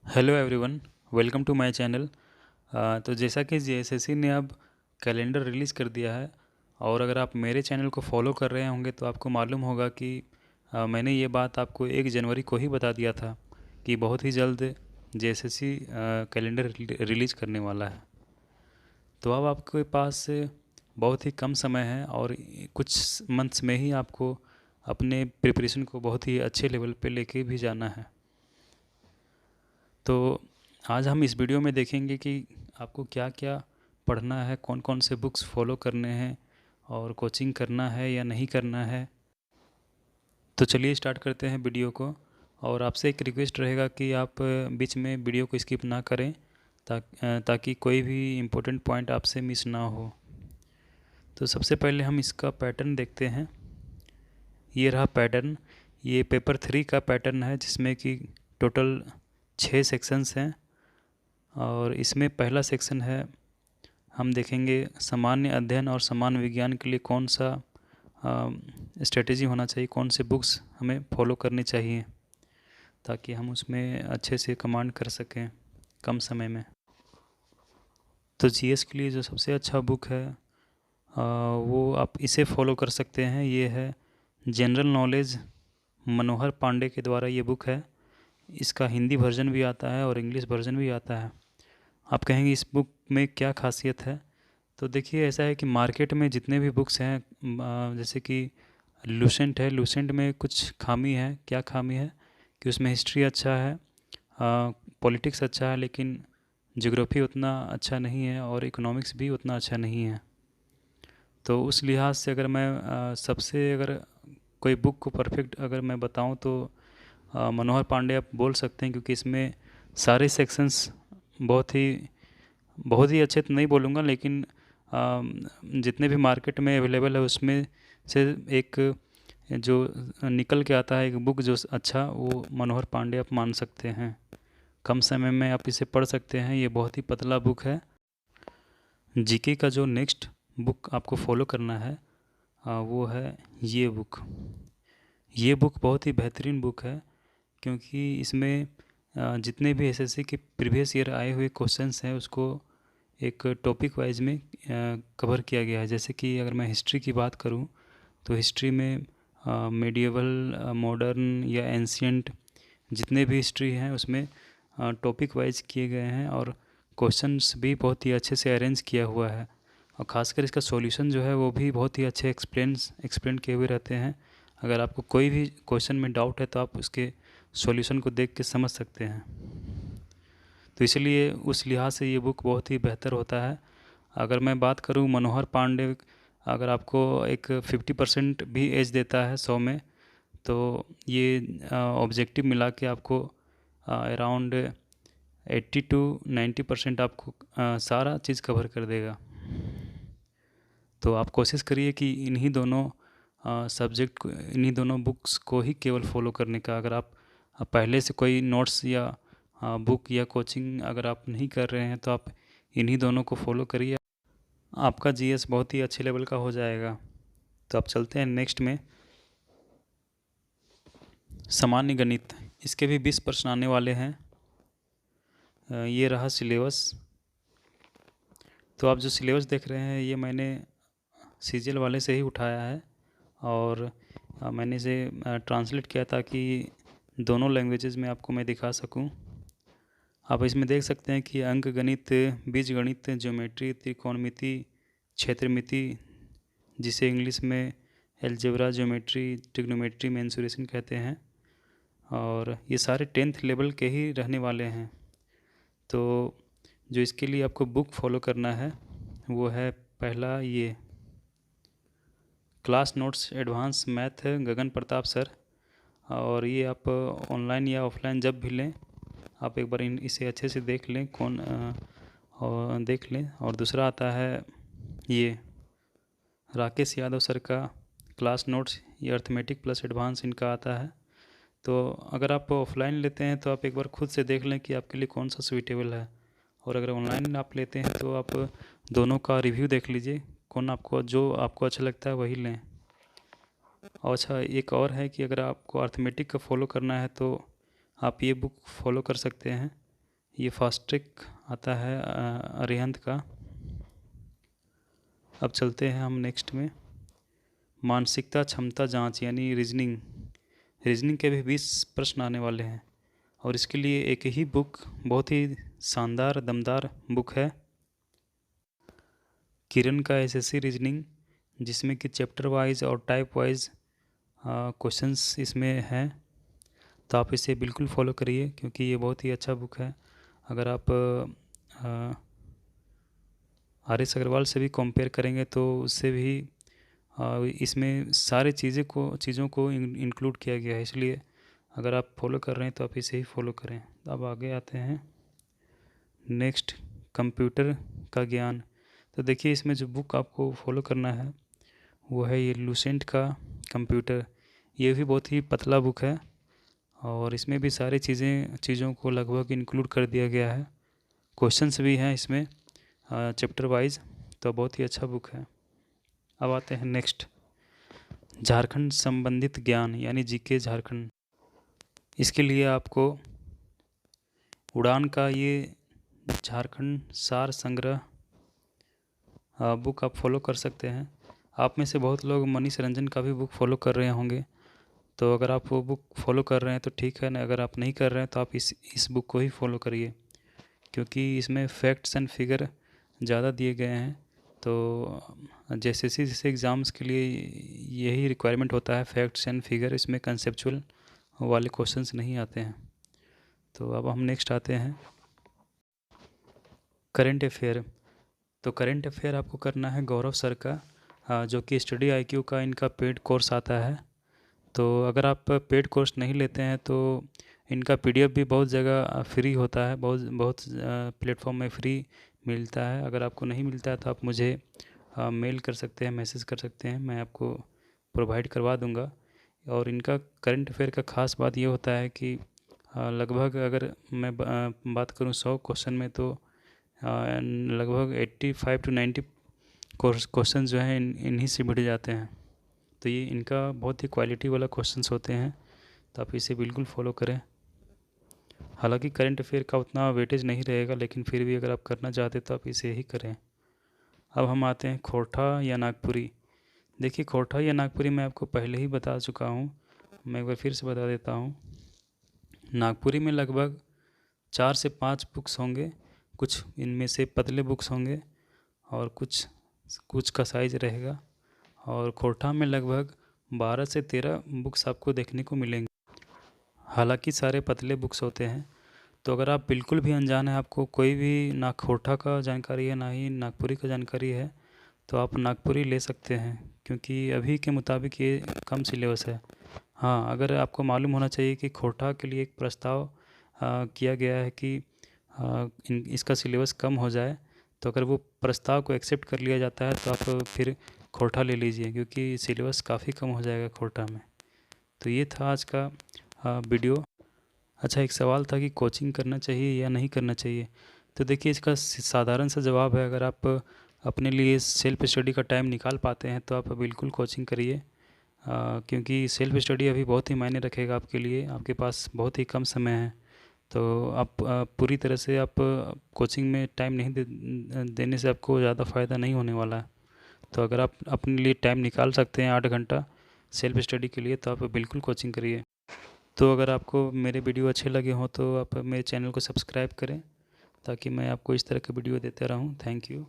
Hello everyone, welcome to my channel. तो जैसा कि जेएसएससी ने अब कैलेंडर रिलीज़ कर दिया है और अगर आप मेरे चैनल को फॉलो कर रहे होंगे तो आपको मालूम होगा कि मैंने ये बात आपको 1 जनवरी को ही बता दिया था कि बहुत ही जल्द जेएसएससी कैलेंडर रिलीज़ करने वाला है। तो अब आपके पास बहुत ही कम समय है और कुछ मंथ्स में ही आपको अपने प्रिपरेशन को बहुत ही अच्छे लेवल पे लेके भी जाना है। तो आज हम इस वीडियो में देखेंगे कि आपको क्या क्या पढ़ना है, कौन कौन से बुक्स फॉलो करने हैं और कोचिंग करना है या नहीं करना है। तो चलिए स्टार्ट करते हैं वीडियो को। और आपसे एक रिक्वेस्ट रहेगा कि आप बीच में वीडियो को स्किप ना करें ताकि कोई भी इम्पोर्टेंट पॉइंट आपसे मिस ना हो। तो सबसे पहले हम इसका पैटर्न देखते हैं। ये रहा पैटर्न। ये पेपर 3 का पैटर्न है जिसमें कि टोटल 6 सेक्शंस हैं और इसमें पहला सेक्शन है, हम देखेंगे सामान्य अध्ययन और सामान्य विज्ञान के लिए कौन सा स्ट्रेटेजी होना चाहिए, कौन से बुक्स हमें फॉलो करनी चाहिए ताकि हम उसमें अच्छे से कमांड कर सकें कम समय में। तो जीएस के लिए जो सबसे अच्छा बुक है वो आप इसे फॉलो कर सकते हैं। ये है जनरल नॉलेज, मनोहर पांडे के द्वारा ये बुक है। इसका हिंदी वर्जन भी आता है और इंग्लिश वर्जन भी आता है। आप कहेंगे इस बुक में क्या खासियत है? तो देखिए, ऐसा है कि मार्केट में जितने भी बुक्स हैं, जैसे कि लूसेंट है, लूसेंट में कुछ खामी है। क्या खामी है कि उसमें हिस्ट्री अच्छा है, पॉलिटिक्स अच्छा है, लेकिन ज्योग्राफी उतना अच्छा नहीं है और इकोनॉमिक्स भी उतना अच्छा नहीं है। तो उस लिहाज से अगर मैं सबसे अगर कोई बुक को परफेक्ट अगर मैं बताऊं तो मनोहर पांडे आप बोल सकते हैं, क्योंकि इसमें सारे सेक्शंस बहुत ही अच्छे तो नहीं बोलूँगा, लेकिन जितने भी मार्केट में अवेलेबल है उसमें से एक जो निकल के आता है एक बुक जो अच्छा, वो मनोहर पांडे आप मान सकते हैं। कम समय में आप इसे पढ़ सकते हैं। ये बहुत ही पतला बुक है। जीके का जो नेक्स्ट बुक आपको फॉलो करना है वो है ये बुक। ये बुक बहुत ही बेहतरीन बुक है, क्योंकि इसमें जितने भी एसएससी के प्रीवियस ईयर आए हुए क्वेश्चंस हैं उसको एक टॉपिक वाइज में कवर किया गया है। जैसे कि अगर मैं हिस्ट्री की बात करूं तो हिस्ट्री में मेडिएवल, मॉडर्न या एंशियंट जितने भी हिस्ट्री हैं उसमें टॉपिक वाइज किए गए हैं और क्वेश्चंस भी बहुत ही अच्छे से अरेंज किया हुआ है। और ख़ासकर इसका सॉल्यूशन जो है वो भी बहुत ही अच्छे एक्सप्लेन किए हुए रहते हैं। अगर आपको कोई भी क्वेश्चन में डाउट है तो आप उसके सॉल्यूशन को देख के समझ सकते हैं। तो इसलिए उस लिहाज से ये बुक बहुत ही बेहतर होता है। अगर मैं बात करूँ मनोहर पांडे, अगर आपको एक 50% भी एज देता है 100 में, तो ये ऑब्जेक्टिव मिला के आपको अराउंड 80 to 90% आपको सारा चीज़ कवर कर देगा। तो आप कोशिश करिए कि इन्हीं दोनों सब्जेक्ट को, इन्हीं दोनों बुक्स को ही केवल फॉलो करने का। अगर आप पहले से कोई नोट्स या बुक या कोचिंग अगर आप नहीं कर रहे हैं तो आप इन्हीं दोनों को फॉलो करिए, आपका जीएस बहुत ही अच्छे लेवल का हो जाएगा। तो आप चलते हैं नेक्स्ट में, सामान्य गणित। इसके भी 20 प्रश्न आने वाले हैं। ये रहा सिलेबस। तो आप जो सिलेबस देख रहे हैं ये मैंने सीजीएल वाले से ही उठाया है और मैंने इसे ट्रांसलेट किया ताकि दोनों लैंग्वेजेस में आपको मैं दिखा सकूं। आप इसमें देख सकते हैं कि अंक गणित, बीज गणित, ज्योमेट्री, त्रिकोणमिति, क्षेत्रमिति, जिसे इंग्लिश में एलजेब्रा, ज्योमेट्री, ट्रिग्नोमेट्री, मेंसुरेशन कहते हैं, और ये सारे 10th लेवल के ही रहने वाले हैं। तो जो इसके लिए आपको बुक फॉलो करना है वो है पहला ये क्लास नोट्स एडवांस मैथ गगन प्रताप सर। और ये आप ऑनलाइन या ऑफलाइन जब भी लें आप एक बार इसे अच्छे से देख लें, और देख लें। और दूसरा आता है ये राकेश यादव सर का क्लास नोट्स, ये अर्थमेटिक प्लस एडवांस इनका आता है। तो अगर आप ऑफलाइन लेते हैं तो आप एक बार खुद से देख लें कि आपके लिए कौन सा सूटेबल है, और अगर ऑनलाइन आप लेते हैं तो आप दोनों का रिव्यू देख लीजिए, जो आपको अच्छा लगता है वही लें। और अच्छा, एक और है कि अगर आपको अर्थमेटिक का फॉलो करना है तो आप ये बुक फॉलो कर सकते हैं। ये फास्ट ट्रैक आता है अरिहंत का। अब चलते हैं हम नेक्स्ट में। मानसिकता क्षमता जांच यानी रीजनिंग। रीजनिंग के भी 20 प्रश्न आने वाले हैं और इसके लिए एक ही बुक, बहुत ही शानदार दमदार बुक है, किरण का एसएससी रीजनिंग, जिसमें कि चैप्टर वाइज और टाइप वाइज क्वेश्चंस इसमें हैं। तो आप इसे बिल्कुल फॉलो करिए क्योंकि ये बहुत ही अच्छा बुक है। अगर आप आर एस अग्रवाल से भी कंपेयर करेंगे तो उससे भी इसमें सारे चीज़ों को इंक्लूड किया गया है, इसलिए अगर आप फॉलो कर रहे हैं तो आप इसे ही फॉलो करें। अब आगे आते हैं नेक्स्ट, कंप्यूटर का ज्ञान। तो देखिए इसमें जो बुक आपको फॉलो करना है वो है ये लूसेंट का कंप्यूटर। ये भी बहुत ही पतला बुक है और इसमें भी सारी चीज़ों को लगभग इंक्लूड कर दिया गया है। क्वेश्चंस भी हैं इसमें चैप्टर वाइज, तो बहुत ही अच्छा बुक है। अब आते हैं नेक्स्ट, झारखंड संबंधित ज्ञान यानी जीके झारखंड। इसके लिए आपको उड़ान का ये झारखंड सार संग्रह बुक आप फॉलो कर सकते हैं। आप में से बहुत लोग मनीष रंजन का भी बुक फॉलो कर रहे होंगे, तो अगर आप वो बुक फॉलो कर रहे हैं तो ठीक है ना, अगर आप नहीं कर रहे हैं तो आप इस बुक को ही फॉलो करिए क्योंकि इसमें फैक्ट्स एंड फिगर ज़्यादा दिए गए हैं। तो जैसे एग्ज़ाम्स के लिए यही रिक्वायरमेंट होता है, फैक्ट्स एंड फिगर, इसमें कंसेप्चुअल वाले क्वेश्चंस नहीं आते हैं। तो अब हम नेक्स्ट आते हैं करेंट अफेयर। तो करेंट अफेयर आपको करना है गौरव सर का, जो कि स्टडी आईक्यू का इनका पेड कोर्स आता है। तो अगर आप पेड कोर्स नहीं लेते हैं तो इनका पीडीएफ भी बहुत जगह फ्री होता है, बहुत बहुत प्लेटफॉर्म में फ्री मिलता है। अगर आपको नहीं मिलता है तो आप मुझे मेल कर सकते हैं, मैसेज कर सकते हैं, मैं आपको प्रोवाइड करवा दूंगा। और इनका करंट अफेयर का ख़ास बात ये होता है कि लगभग अगर मैं बात करूँ 100 क्वेश्चन में तो लगभग 85 to 90 क्वेश्चन जो हैं इन्हीं से बढ़ जाते हैं। तो ये इनका बहुत ही क्वालिटी वाला क्वेश्चंस होते हैं, तो आप इसे बिल्कुल फॉलो करें। हालांकि करंट अफेयर का उतना वेटेज नहीं रहेगा, लेकिन फिर भी अगर आप करना चाहते तो आप इसे ही करें। अब हम आते हैं खोरठा या नागपुरी। देखिए खोरठा या नागपुरी मैं आपको पहले ही बता चुका हूँ, मैं एक बार फिर से बता देता हूँ। नागपुरी में लगभग 4 से 5 बुक्स होंगे, कुछ इनमें से पतले बुक्स होंगे और कुछ का साइज रहेगा। और खोरठा में लगभग 12 से 13 बुक्स आपको देखने को मिलेंगे। हालांकि सारे पतले बुक्स होते हैं। तो अगर आप बिल्कुल भी अनजान हैं, आपको कोई भी ना खोरठा का जानकारी है ना ही नागपुरी का जानकारी है, तो आप नागपुरी ले सकते हैं क्योंकि अभी के मुताबिक ये कम सिलेबस है। हाँ, अगर आपको मालूम होना चाहिए कि खोरठा के लिए एक प्रस्ताव किया गया है कि इसका सिलेबस कम हो जाए, तो अगर वो प्रस्ताव को एक्सेप्ट कर लिया जाता है तो आप फिर खोरठा ले लीजिए क्योंकि सिलेबस काफ़ी कम हो जाएगा खोरठा में। तो ये था आज का वीडियो। अच्छा, एक सवाल था कि कोचिंग करना चाहिए या नहीं करना चाहिए। तो देखिए इसका साधारण सा जवाब है, अगर आप अपने लिए सेल्फ स्टडी का टाइम निकाल पाते हैं तो आप बिल्कुल कोचिंग करिए, क्योंकि सेल्फ स्टडी अभी बहुत ही मायने रखेगा आपके लिए। आपके पास बहुत ही कम समय है, तो आप पूरी तरह से आप कोचिंग में टाइम नहीं देने से आपको ज़्यादा फ़ायदा नहीं होने वाला है। तो अगर आप अपने लिए टाइम निकाल सकते हैं 8 घंटा सेल्फ स्टडी के लिए, तो आप बिल्कुल कोचिंग करिए। तो अगर आपको मेरे वीडियो अच्छे लगे हों तो आप मेरे चैनल को सब्सक्राइब करें ताकि मैं आपको इस तरह के वीडियो देते रहूं। Thank you.